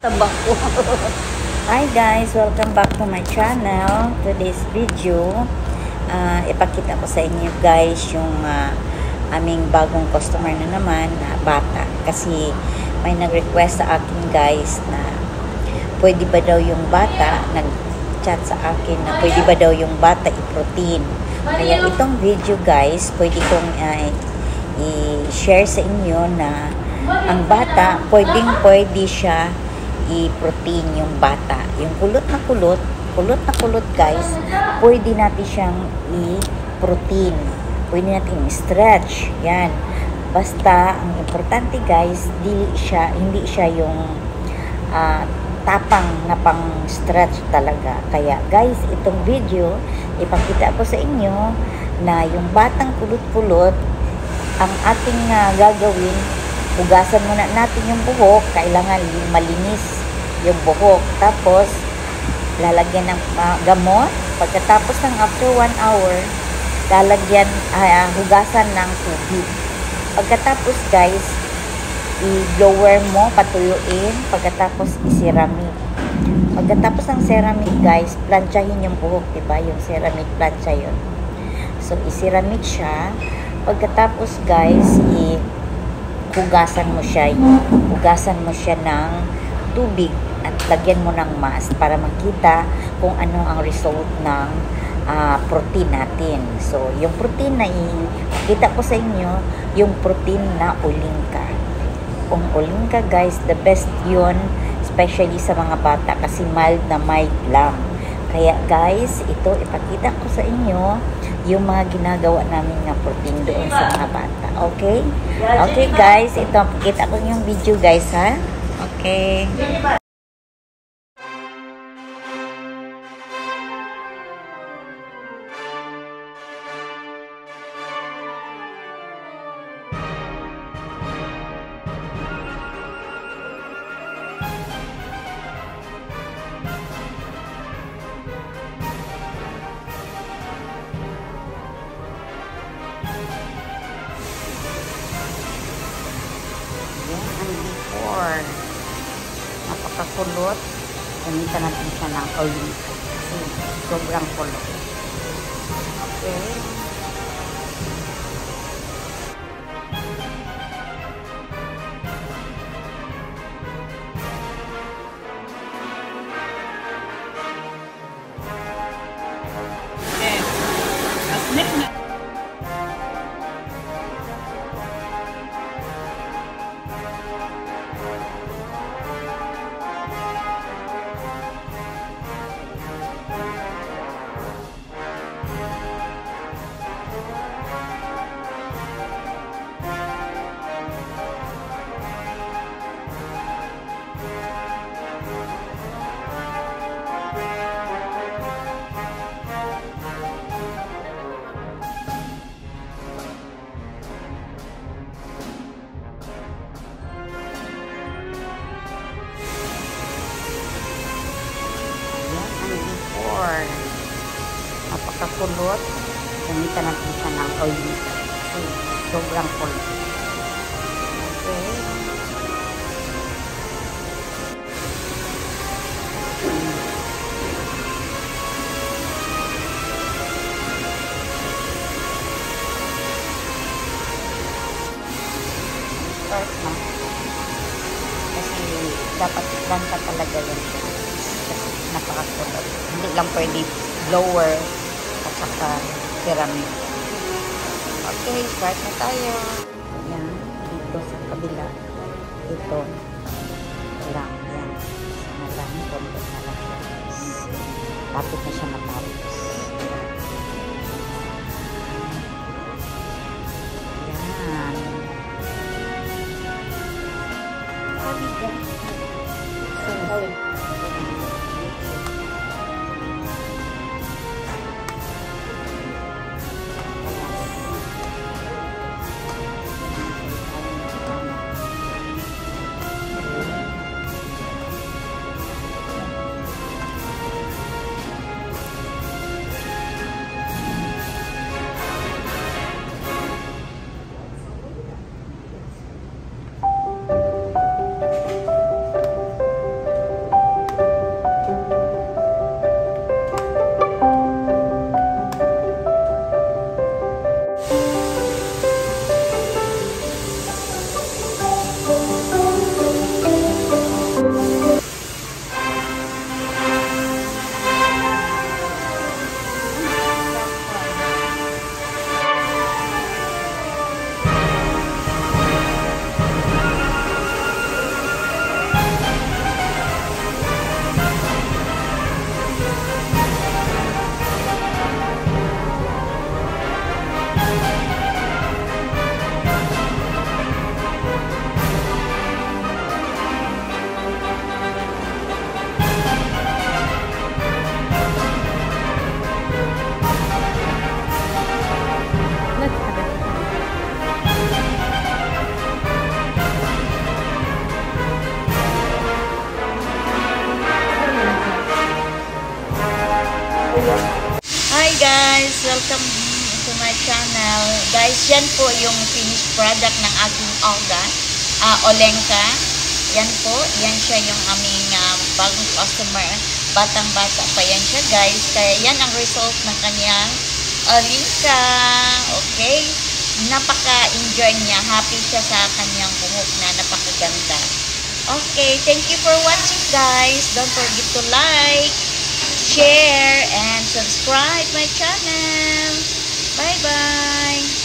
Tabako. Hi guys, welcome back to my channel. Today's video, ipakita ko sa inyo guys yung aming bagong customer na naman na bata. Kasi may nag-request sa akin guys na pwede ba daw yung bata, nag-chat sa akin na pwede ba daw yung bata i-protein. Kaya itong video guys, pwede kong i-share sa inyo na ang bata, pwede siya i-protein yung bata. Yung kulot na kulot guys, pwede natin siyang i-protein. Pwede natin i-stretch. Yan. Basta, ang importante guys, hindi siya yung tapang na pang-stretch talaga. Kaya guys, itong video, ipakita ko sa inyo na yung batang kulot-kulot, ang ating gagawin, hugasan muna natin yung buhok. Kailangan malinis yung buhok. Tapos, lalagyan ng gamot. Pagkatapos ng after 1 hour, lalagyan, hugasan ng tubig. Pagkatapos guys, i-blower mo, patuyuin. Pagkatapos, i-ceramic. Pagkatapos ng ceramic guys, planchahin yung buhok, diba? Yung ceramic plancha yun. So, i-ceramic siya. Pagkatapos guys, hugasan mo siya ng tubig at lagyan mo ng mask para makita kung ano ang result ng protein natin. So, yung protein na ipakita ko sa inyo, yung protein na Olinka. Kung Olinka guys, the best yun, especially sa mga bata kasi mild lang. Kaya guys, ito ipakita ko sa inyo yung mga ginagawa namin na protein doon sa mga bata. Okay? Okay guys, ito pakita ko yung video guys ha. Okay. Napakakulot, gamitan natin siya ng Olinka kasi sobrang kulot. Okay. Napakakulot, gamitan natin siya ng Olinka kasi sobrang kulot. Okay. Start na. Kasi dapat planta talaga yan siya. Kasi napakakulot. Hindi lang pwede blower at saka ceramic. Okay, start na tayo. Yan, dito sa kabila. Ito. Lang, yan. Sana lang, konti na lang siya. Lapit na siya matapos. Yan. Hi guys! Welcome to my channel. Guys, yan po yung finished product ng aking Olenka. Yan po. Yan siya yung aming bagong customer. Batang-bata pa yan siya guys. Kaya yan ang result ng kanyang Olenka. Okay? Napaka-enjoy niya. Happy siya sa kanyang buhok na napakaganda. Okay, thank you for watching guys. Don't forget to like, share, and subscribe my channel. Bye-bye.